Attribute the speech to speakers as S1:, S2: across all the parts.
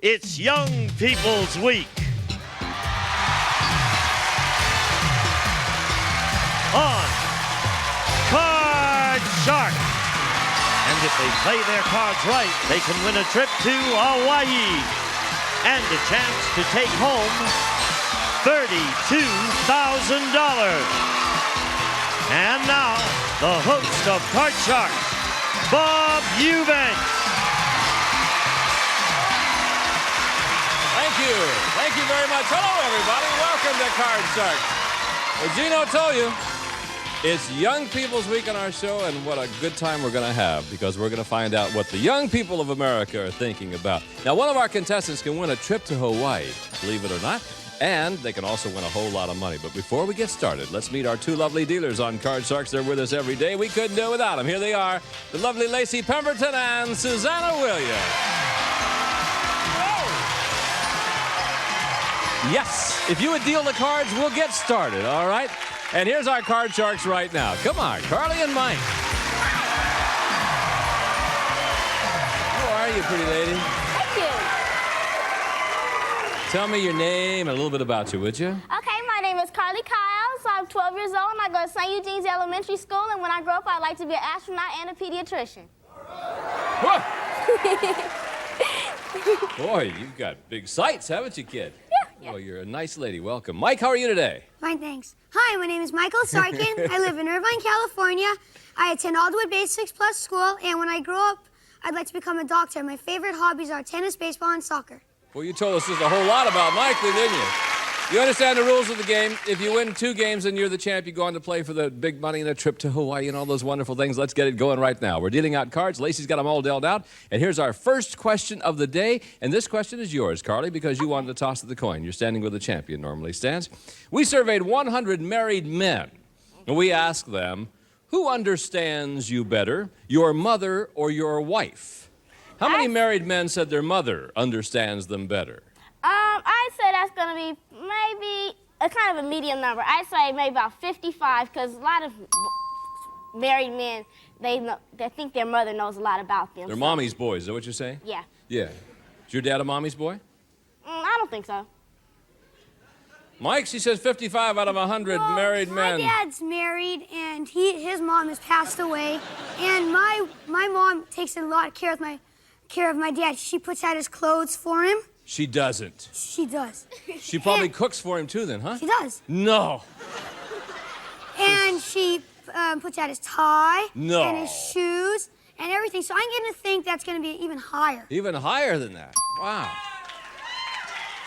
S1: It's Young People's Week. On Card Shark. And if they play their cards right, they can win a trip to Hawaii and a chance to take home $32,000. And now, the host of Card Shark, Bob Eubanks.
S2: Thank you. Thank you very much. Hello, everybody. Welcome to Card Shark. Well, Gino told you, it's Young People's Week on our show, and what a good time we're going to have, because we're going to find out what the young people of America are thinking about. Now, one of our contestants can win a trip to Hawaii, believe it or not, and they can also win a whole lot of money. But before we get started, let's meet our two lovely dealers on Card Sharks. They're with us every day. We couldn't do it without them. Here they are, the lovely Lacey Pemberton and Susanna Williams. Yes, if you would deal the cards, we'll get started, all right? And here's our Card Sharks right now. Come on, Carly and Mike. How are you, pretty lady?
S3: Thank you.
S2: Tell me your name and a little bit about you, would you?
S3: Okay, my name is Carly Kyle, so I'm 12 years old, and I go to St. Eugene's Elementary School, and when I grow up, I'd like to be an astronaut and a pediatrician.
S2: Whoa. Boy, you've got big sights, haven't you, kid?
S3: Yeah.
S2: Oh, you're a nice lady. Welcome. Mike, how are you today?
S4: Fine, thanks. Hi, my name is Michael Sarkin. I live in Irvine, California. I attend Aldwood Basics Plus School, and when I grow up, I'd like to become a doctor. My favorite hobbies are tennis, baseball, and soccer.
S2: Well, you told us just a whole lot about Mike, didn't you? You understand the rules of the game. If you win 2 games and you're the champ, you go on to play for the big money and a trip to Hawaii and all those wonderful things. Let's get it going right now. We're dealing out cards. Lacey's got them all dealt out. And here's our first question of the day. And this question is yours, Carly, because you wanted to toss the coin. You're standing where the champion normally stands. We surveyed 100 married men. And we asked them, who understands you better, your mother or your wife? How many married men said their mother understands them better?
S3: I'd say that's going to be maybe a kind of a medium number. I'd say maybe about 55, because a lot of married men, they think their mother knows a lot about them.
S2: They're mommy's boys, is that what you're saying?
S3: Yeah.
S2: Yeah. Is your dad a mommy's boy?
S3: I don't think so.
S2: Mike, she says 55 out of 100 married men.
S4: My dad's married, and his mom has passed away. And my mom takes a lot of care of my dad. She puts out his clothes for him.
S2: She doesn't.
S4: She does.
S2: She probably cooks for him too then, huh?
S4: She does.
S2: No.
S4: And she puts out his tie.
S2: No.
S4: And his shoes and everything. So I'm going to think that's going to be even higher.
S2: Even higher than that. Wow.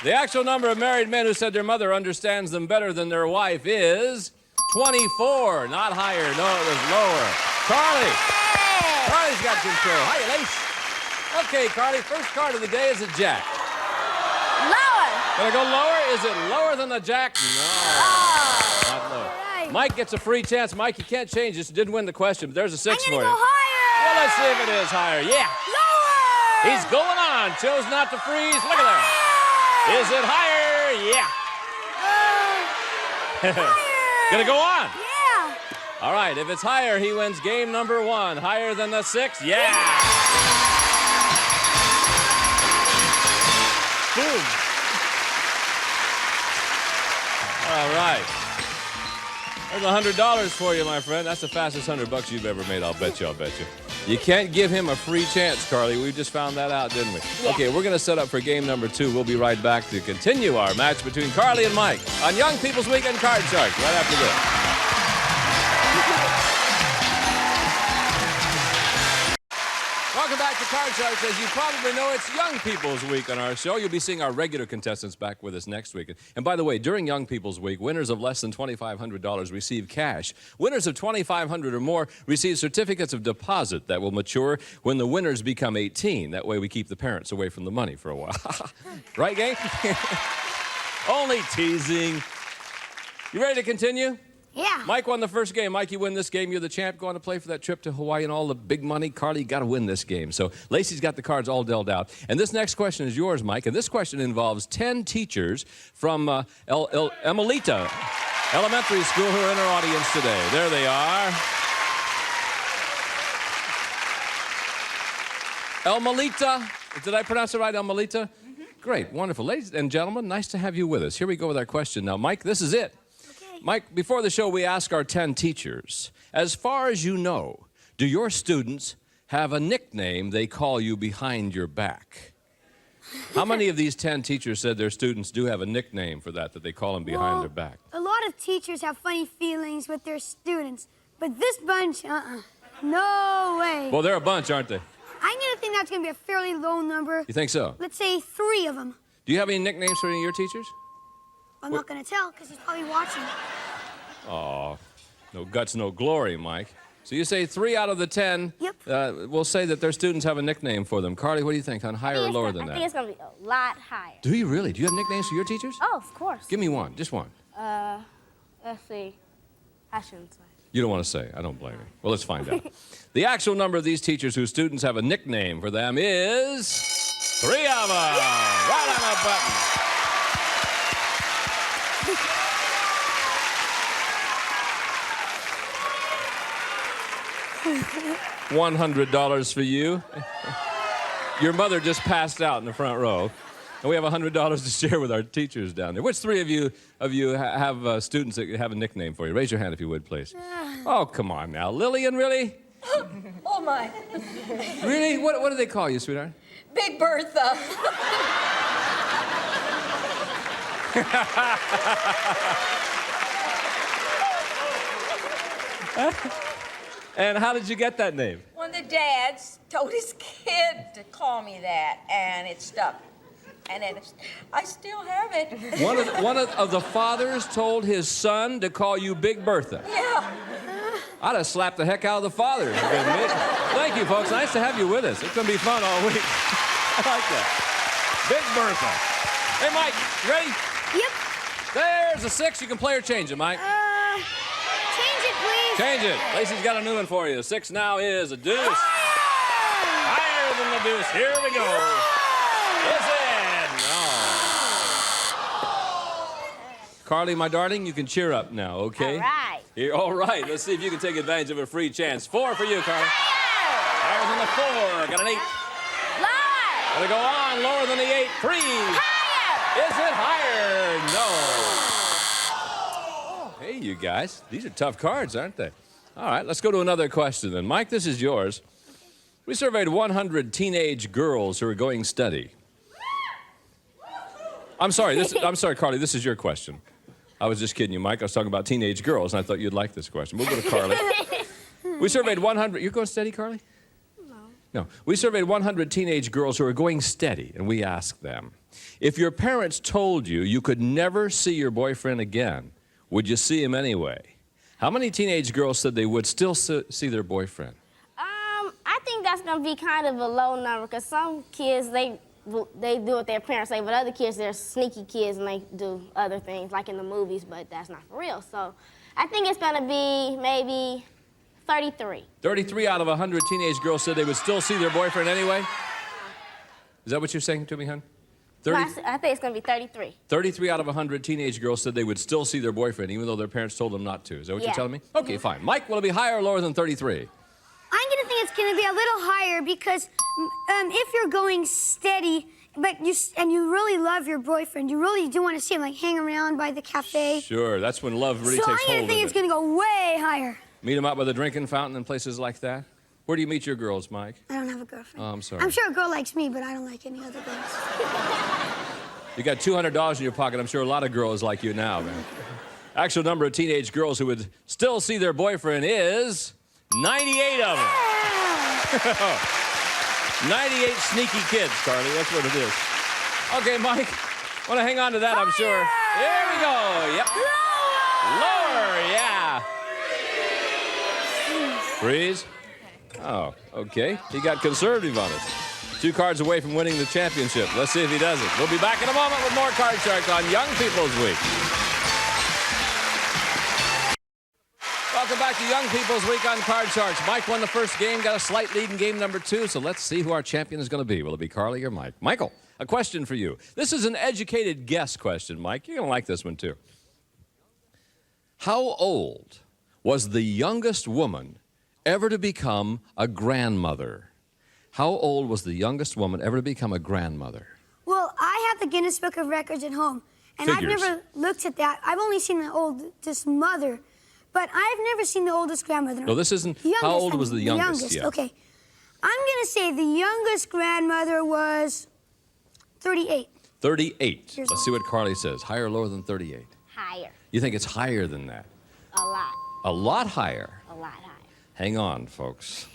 S2: The actual number of married men who said their mother understands them better than their wife is 24. Not higher. No, it was lower. Carly.
S3: Hey!
S2: Carly's got control. Hiya, Lace. Okay, Carly, first card of the day is a jack.
S3: Lower.
S2: Gonna go lower? Is it lower than the jack? No.
S3: Oh.
S2: Not lower.
S4: Right.
S2: Mike gets a free chance. Mike, you can't change this. You didn't win the question, but there's a 6
S4: I'm
S2: for
S4: going
S2: you.
S4: to go higher.
S2: Well, let's see if it is higher. Yeah.
S4: Lower.
S2: He's going on. Chose not to freeze. Look at that. Is it higher? Yeah.
S4: Higher.
S2: Gonna go on.
S4: Yeah.
S2: All right. If it's higher, he wins game number 1. Higher than the 6? Yeah. Boom. All right. There's $100 for you, my friend. That's the fastest $100 you've ever made. I'll bet you. You can't give him a free chance, Carly. We just found that out, didn't we?
S3: Yeah.
S2: Okay, we're going to set up for game number 2. We'll be right back to continue our match between Carly and Mike on Young People's Weekend Card Sharks right after this. Welcome back to Card Sharks. As you probably know, it's Young People's Week on our show. You'll be seeing our regular contestants back with us next week. And by the way, during Young People's Week, winners of less than $2,500 receive cash. Winners of $2,500 or more receive certificates of deposit that will mature when the winners become 18. That way we keep the parents away from the money for a while. Right, gang? Only teasing. You ready to continue?
S4: Yeah.
S2: Mike won the first game. Mike, you win this game. You're the champ. Go on to play for that trip to Hawaii and all the big money. Carly, you got to win this game. So Lacey's got the cards all dealt out. And this next question is yours, Mike. And this question involves 10 teachers from Emelita Elementary School who are in our audience today. There they are. Emelita. Did I pronounce it right, Emelita? Great, wonderful. Ladies and gentlemen, nice to have you with us. Here we go with our question. Now, Mike, this is it.
S4: Okay.
S2: Mike, before the show, we ask our 10 teachers, as far as you know, do your students have a nickname they call you behind your back? How many of these 10 teachers said their students do have a nickname for that they call them behind their back?
S4: A lot of teachers have funny feelings with their students, but this bunch, no way.
S2: Well, they're a bunch, aren't they?
S4: I'm gonna think that's gonna be a fairly low number.
S2: You think so?
S4: Let's say 3 of them.
S2: Do you have any nicknames for any of your teachers?
S4: I'm not gonna tell because he's probably watching.
S2: Oh, no guts, no glory, Mike. So you say 3 out of the 10
S4: Yep.
S2: will say that their students have a nickname for them. Carly, what do you think? On higher or lower than
S3: I
S2: that?
S3: think it's going to be a lot higher.
S2: Do you really? Do you have nicknames for your teachers?
S3: Oh, of course.
S2: Give me one, just one.
S3: Let's see. I shouldn't say.
S2: You don't want to say. I don't blame you. Well, let's find out. The actual number of these teachers whose students have a nickname for them is 3 of them. Right on the button. $100 for you. Your mother just passed out in the front row. And we have $100 to share with our teachers down there. Which 3 of you have students that have a nickname for you? Raise your hand if you would, please. Oh, come on now. Lillian, really?
S5: Oh, my.
S2: Really? What do they call you, sweetheart?
S5: Big Bertha.
S2: And how did you get that name?
S5: One of the dads told his kid to call me that, and it stuck. And I still have it.
S2: One of the fathers told his son to call you Big Bertha.
S5: Yeah.
S2: I'd have slapped the heck out of the father. Thank you, folks. Nice to have you with us. It's going to be fun all week. I like that. Big Bertha. Hey, Mike, you ready?
S4: Yep.
S2: There's a 6. You can play or change it, Mike.
S4: Change it, please.
S2: Change it. Lacey's got a new one for you. 6 now is a deuce. Higher than the deuce. Here we go. It's in. Oh. Carly, my darling, you can cheer up now, okay?
S3: All right.
S2: All right. Let's see if you can take advantage of a free chance. 4 for you, Carly. Higher than the 4. Got an 8.
S3: Lower.
S2: Gonna go on. Lower than the 8. 3.
S3: Higher.
S2: Is it higher? No. Hey, you guys. These are tough cards, aren't they? All right, let's go to another question then. Mike, this is yours. We surveyed 100 teenage girls who are going steady. I'm sorry, Carly, this is your question. I was just kidding you, Mike. I was talking about teenage girls, and I thought you'd like this question. We'll go to Carly. We surveyed 100... You're going steady, Carly? No. We surveyed 100 teenage girls who are going steady, and we asked them, if your parents told you you could never see your boyfriend again, would you see him anyway? How many teenage girls said they would still see their boyfriend?
S3: I think that's going to be kind of a low number because some kids, they do what their parents say, but other kids, they're sneaky kids and they do other things like in the movies, but that's not for real. So I think it's going to be maybe 33.
S2: 33 out of 100 teenage girls said they would still see their boyfriend anyway? Is that what you're saying to me, hon?
S3: No, I think it's going to be 33.
S2: 33 out of 100 teenage girls said they would still see their boyfriend even though their parents told them not to. Is that what you're telling me? Okay, fine. Mike, will it be higher or lower than 33?
S4: I'm gonna think it's gonna be a little higher because if you're going steady, but you really love your boyfriend, you really do want to see him, like hang around by the cafe.
S2: Sure, that's when love really
S4: So
S2: takes
S4: I'm
S2: hold
S4: gonna
S2: of
S4: think
S2: it.
S4: it's gonna go way higher.
S2: Meet them out by the drinking fountain and places like that? Where do you meet your girls, Mike?
S4: I don't have a girlfriend.
S2: Oh, I'm sorry.
S4: I'm sure a girl likes me, but I don't like any other girls.
S2: You got $200 in your pocket. I'm sure a lot of girls like you now, man. Actual number of teenage girls who would still see their boyfriend is 98 of them. 98 sneaky kids, Carly. That's what it is. Okay, Mike. Want to hang on to that, I'm sure. Here we go. Yep. Lower, yeah. Freeze. Oh, okay. He got conservative on us. 2 cards away from winning the championship. Let's see if he does it. We'll be back in a moment with more Card Sharks on Young People's Week. Welcome back to Young People's Week on Card Sharks. Mike won the first game, got a slight lead in game number 2, so let's see who our champion is going to be. Will it be Carly or Mike? Michael, a question for you. This is an educated guess question, Mike. You're going to like this one, too. How old was the youngest woman ever to become a grandmother? How old was the youngest woman ever to become a grandmother?
S4: Well, I got the Guinness Book of Records at home, and
S2: Figures.
S4: I've never looked at that. I've only seen the oldest mother, but I've never seen the oldest grandmother.
S2: No, this isn't.
S4: The youngest,
S2: How old
S4: I
S2: was the
S4: mean,
S2: youngest? Yeah.
S4: Okay. I'm going to say the youngest grandmother was 38.
S2: 38.
S4: Years
S2: Let's see what Carly says. Higher or lower than 38?
S3: Higher.
S2: You think it's higher than that?
S3: A lot.
S2: A lot higher.
S3: A lot higher.
S2: Hang on, folks.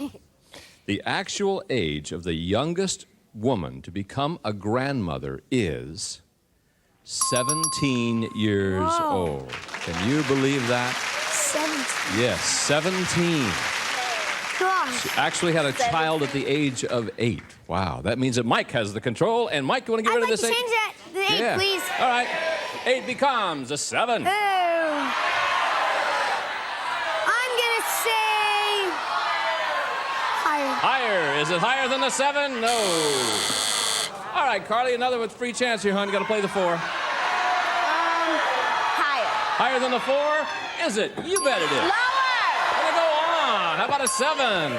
S2: The actual age of the youngest woman to become a grandmother is 17 years old. Can you believe that?
S4: 17.
S2: Yes, 17.
S4: Gosh.
S2: Actually had a child at the age of 8. Wow, that means that Mike has the control. And Mike, you want to get
S4: I'd
S2: rid
S4: like
S2: of
S4: to
S2: this 8?
S4: change that. The 8, please.
S2: All right. 8 becomes a 7.
S4: Oh. I'm going to say higher.
S2: Higher. Is it higher than the 7? No. All right, Carly, another with free chance here, hon. You got to play the 4.
S3: Higher.
S2: Higher than the 4? Is it? You bet it is.
S3: Lower.
S2: Gonna go on. How about a 7?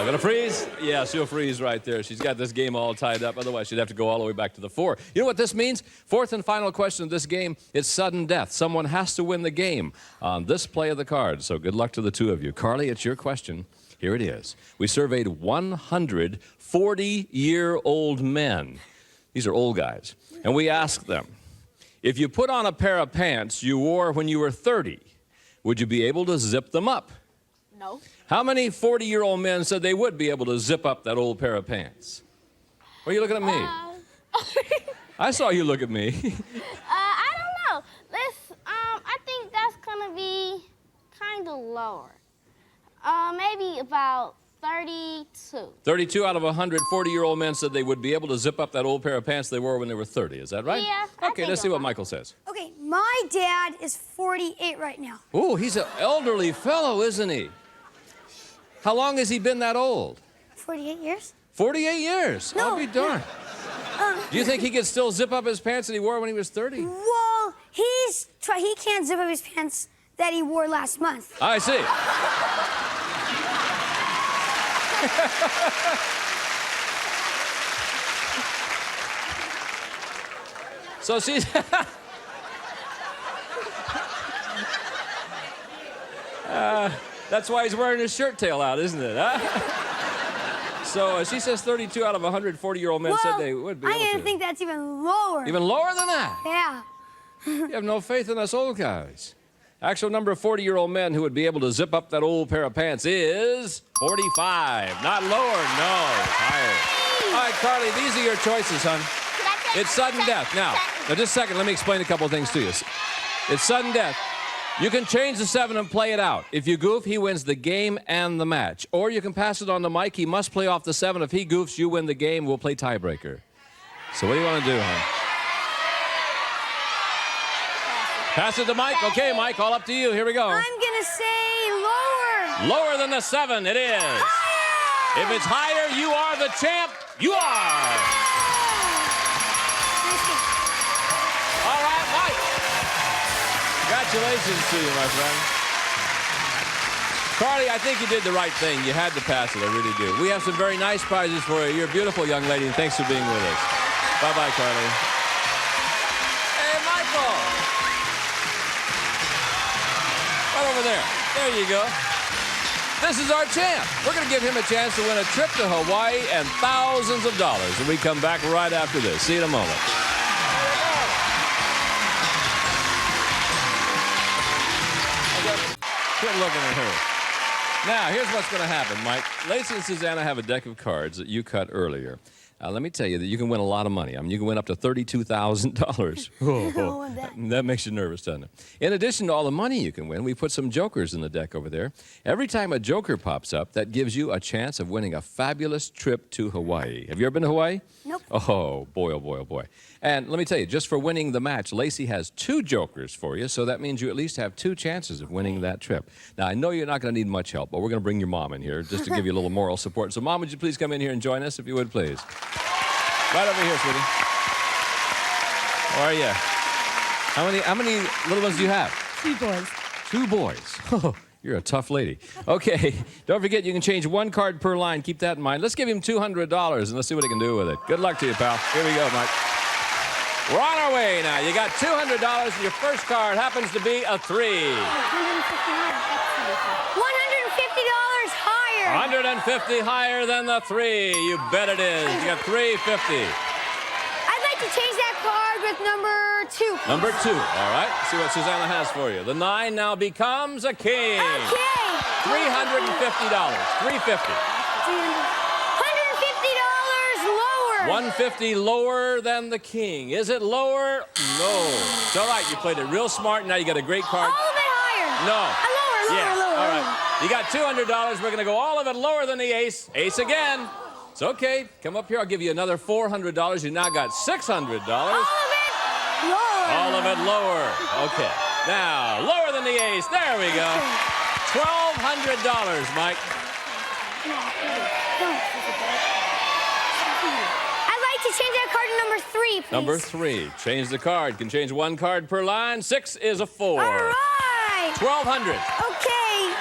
S2: Gonna freeze? Yeah, she'll freeze right there. She's got this game all tied up. Otherwise, she'd have to go all the way back to the 4. You know what this means? Fourth and final question of this game. It's sudden death. Someone has to win the game on this play of the cards. So good luck to the two of you. Carly, it's your question. Here it is. We surveyed 100 40-year-old men. These are old guys. And we asked them, if you put on a pair of pants you wore when you were 30, would you be able to zip them up?
S3: No.
S2: How many 40-year-old men said they would be able to zip up that old pair of pants? What are you looking at me? I saw you look at me.
S3: I don't know. I think that's gonna be kind of lower. Maybe about 32.
S2: 32 out of 100 40-year-old men said they would be able to zip up that old pair of pants they wore when they were 30. Is that right?
S3: Yeah, I
S2: Okay,
S3: think
S2: let's see
S3: so.
S2: what Michael says.
S4: Okay, my dad is 48 right now.
S2: Oh, he's an elderly fellow, isn't he? How long has he been that old?
S4: 48 years?
S2: 48 years.
S4: No.
S2: I'll be darned. Do you think he could still zip up his pants that he wore when he was 30?
S4: Well, he can't zip up his pants that he wore last month.
S2: I see. So she's... that's why he's wearing his shirt tail out, isn't it? Huh? So she says 32 out of 100 40-year-old men said they would be able
S4: I
S2: to.
S4: think that's even lower.
S2: Even lower than that?
S4: Yeah.
S2: You have no faith in us old guys. Actual number of 40-year-old men who would be able to zip up that old pair of pants is 45. Not lower, no, higher. All right, Carly, these are your choices, hon. It's sudden death. Now, just a second, let me explain a couple of things to you. It's sudden death. You can change the 7 and play it out. If you goof, he wins the game and the match. Or you can pass it on to Mike. He must play off the 7. If he goofs, you win the game. We'll play tiebreaker. So what do you want to do, hon? Pass it to Mike. Okay, Mike, all up to you. Here we go.
S4: I'm gonna say lower.
S2: Lower than the 7, it is.
S4: Higher.
S2: If it's higher, you are the champ. You are.
S4: Nice game.
S2: All right, Mike. Congratulations to you, my friend. Carly, I think you did the right thing. You had to pass it. I really do. We have some very nice prizes for you. You're a beautiful young lady, and thanks for being with us. Bye-bye, Carly. Hey, Michael. Right over there. There you go. This is our champ. We're going to give him a chance to win a trip to Hawaii and thousands of dollars. And we come back right after this. See you in a moment. Quit looking at her. Now, here's what's going to happen, Mike. Lacey and Susanna have a deck of cards that you cut earlier. Let me tell you that you can win a lot of money. I mean, you can win up to $32,000.
S4: Oh, that-
S2: That makes you nervous, doesn't it? In addition to all the money you can win, we put some jokers in the deck over there. Every time a joker pops up, that gives you a chance of winning a fabulous trip to Hawaii. Have you ever been to Hawaii?
S4: Nope.
S2: Oh, boy, oh, boy, oh, boy. And let me tell you, just for winning the match, Lacey has 2 jokers for you, so that means you at least have 2 chances of winning that trip. Now, I know you're not going to need much help, but we're going to bring your mom in here just to give you a little moral support. So, Mom, would you please come in here and join us, if you would, please? Right over here, sweetie. How are you? How many little ones do you have?
S6: 2 boys.
S2: 2 boys. You're a tough lady. Okay, don't forget you can change one card per line. Keep that in mind. Let's give him $200 and let's see what he can do with it. Good luck to you, pal. Here we go, Mike. We're on our way now. You got $200 and your first card happens to be a 3.
S4: $150 higher.
S2: 150 higher than the 3. You bet it is. You got $350.
S4: I'd like to change that card with number 2.
S2: Number 2. All right. See what Susanna has for you. The 9 now becomes a king.
S4: Okay.
S2: $350. $350. $150 lower than the king. Is it lower? No. It's all right. You played it real smart. Now you got a great card.
S4: All of it higher.
S2: No.
S4: Lower.
S2: All right. You got $200. We're going to go all of it lower than the ace. Ace again. It's okay. Come up here. I'll give you another $400. You now got $600.
S4: All of it lower.
S2: All of it lower. Okay. Now, lower than the ace. There we go. $1,200, Mike.
S4: To change that card to number 3, please.
S2: Number 3. Change the card. Can change one card per line. 6 is a 4.
S4: All right.
S2: $1,200.
S4: Okay.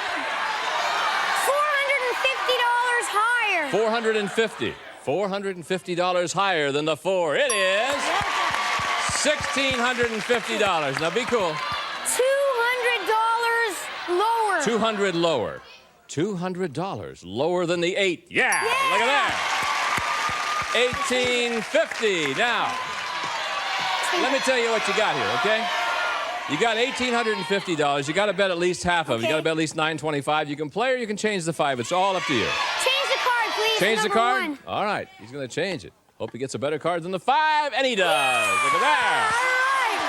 S4: $450 higher.
S2: $450. $450 higher than the 4. It is $1,650. Now be cool.
S4: $200 lower.
S2: 200 lower. $200 lower than the 8. Yeah. Look at that. $1,850. Now, let me tell you what you got here, okay? You got $1,850. You got to bet at least half of it. You got to bet at least $925. You can play or you can change the 5. It's all up to you.
S4: Change the card, please.
S2: Change the
S4: number
S2: card?
S4: 1.
S2: All right. He's going to change it. Hope he gets a better card than the 5, and he does. Look at that.
S4: All right.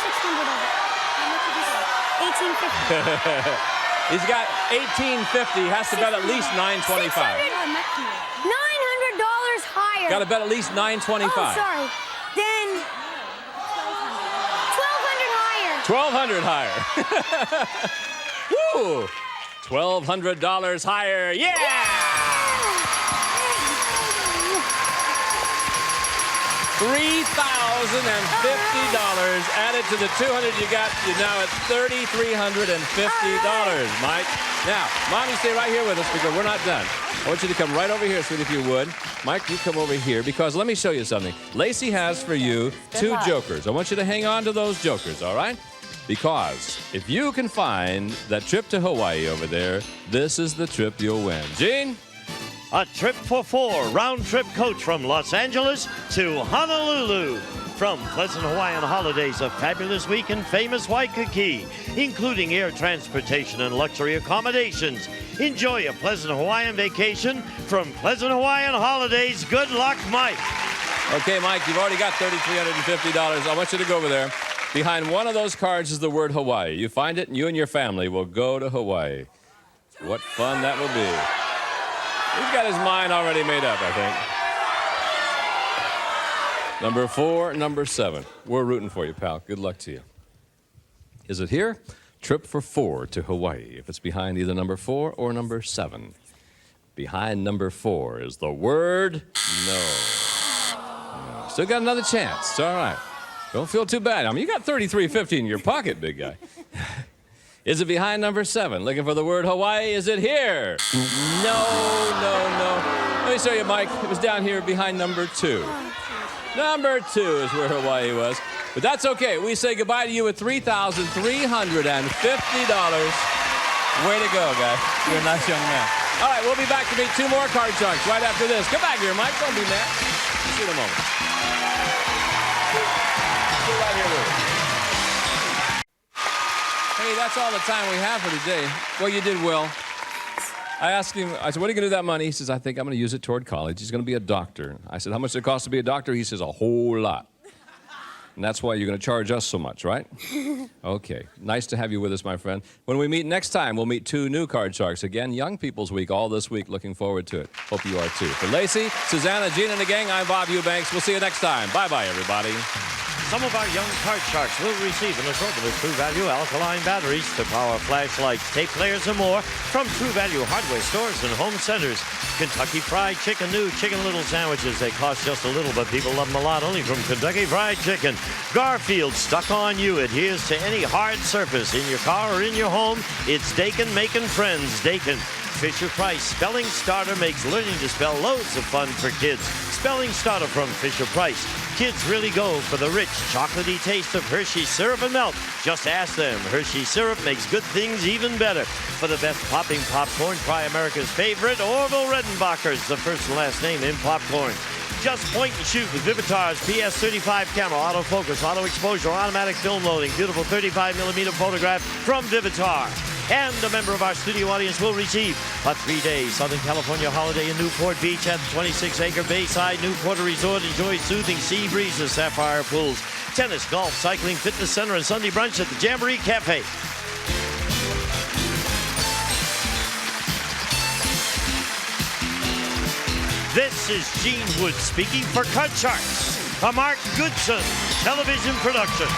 S4: 600 of it. $1,850.
S2: He's got $1,850. Has to bet at least $925.
S4: $900 higher.
S2: Got to bet at least $925.
S4: Oh, sorry. Then $1,200 higher.
S2: $1,200 higher. Woo! $1,200 higher. Yeah! $3,050 added to the $200 you got. You're now at $3,350, Mike. Now, Mommy, stay right here with us because we're not done. I want you to come right over here, sweetie, if you would. Mike, you come over here because let me show you something. Lacey has for you 2 jokers. I want you to hang on to those jokers, all right? Because if you can find that trip to Hawaii over there, this is the trip you'll win. Gene?
S1: A trip for 4, round-trip coach from Los Angeles to Honolulu. From Pleasant Hawaiian Holidays, a fabulous week in famous Waikiki, including air transportation and luxury accommodations. Enjoy a pleasant Hawaiian vacation from Pleasant Hawaiian Holidays. Good luck, Mike.
S2: Okay, Mike, you've already got $3,350. I want you to go over there. Behind one of those cards is the word Hawaii. You find it, and you and your family will go to Hawaii. What fun that will be. He's got his mind already made up, I think. Number 4, number 7. We're rooting for you, pal. Good luck to you. Is it here? Trip for 4 to Hawaii. If it's behind either number 4 or number 7. Behind number 4 is the word no. Still got another chance. It's all right. Don't feel too bad. I mean, you got $3,350 in your pocket, big guy. Is it behind number 7? Looking for the word Hawaii? Is it here? No. Let me show you, Mike. It was down here behind number 2. Number 2 is where Hawaii was. But that's okay. We say goodbye to you with $3,350. Way to go, guy. You're a nice young man. All right, we'll be back to meet 2 more card chunks right after this. Come back here, Mike. Don't be mad. See you in a moment. Stay right here with us. Hey, that's all the time we have for today. Well, you did well. I asked him, I said, what are you going to do with that money? He says, I think I'm going to use it toward college. He's going to be a doctor. I said, how much does it cost to be a doctor? He says, a whole lot. And that's why you're going to charge us so much, right? Okay. Nice to have you with us, my friend. When we meet next time, we'll meet 2 new card sharks. Again, Young People's Week all this week. Looking forward to it. Hope you are, too. For Lacey, Susanna, Gene, and the gang, I'm Bob Eubanks. We'll see you next time. Bye-bye, everybody.
S1: Some of our young card sharks will receive an assortment of True Value alkaline batteries to power flashlights, tape players, and more from True Value hardware stores and home centers. Kentucky Fried Chicken, new Chicken Little sandwiches. They cost just a little, but people love them a lot. Only from Kentucky Fried Chicken. Garfield Stuck On You adheres to any hard surface in your car or in your home. It's Dakin making friends. Dakin. Fisher-Price Spelling Starter makes learning to spell loads of fun for kids. Spelling Starter from Fisher-Price. Kids really go for the rich, chocolatey taste of Hershey syrup and milk. Just ask them. Hershey syrup makes good things even better. For the best popping popcorn, try America's favorite, Orville Redenbacher's, the first and last name in popcorn. Just point and shoot with Vivitar's PS35 camera, autofocus, auto exposure, automatic film loading, beautiful 35mm photograph from Vivitar. And a member of our studio audience will receive a 3-day Southern California holiday in Newport Beach at the 26-acre Bayside Newport Resort. Enjoy soothing sea breezes, sapphire pools, tennis, golf, cycling, fitness center, and Sunday brunch at the Jamboree Cafe. This is Gene Wood speaking for Card Sharks, a Mark Goodson television production.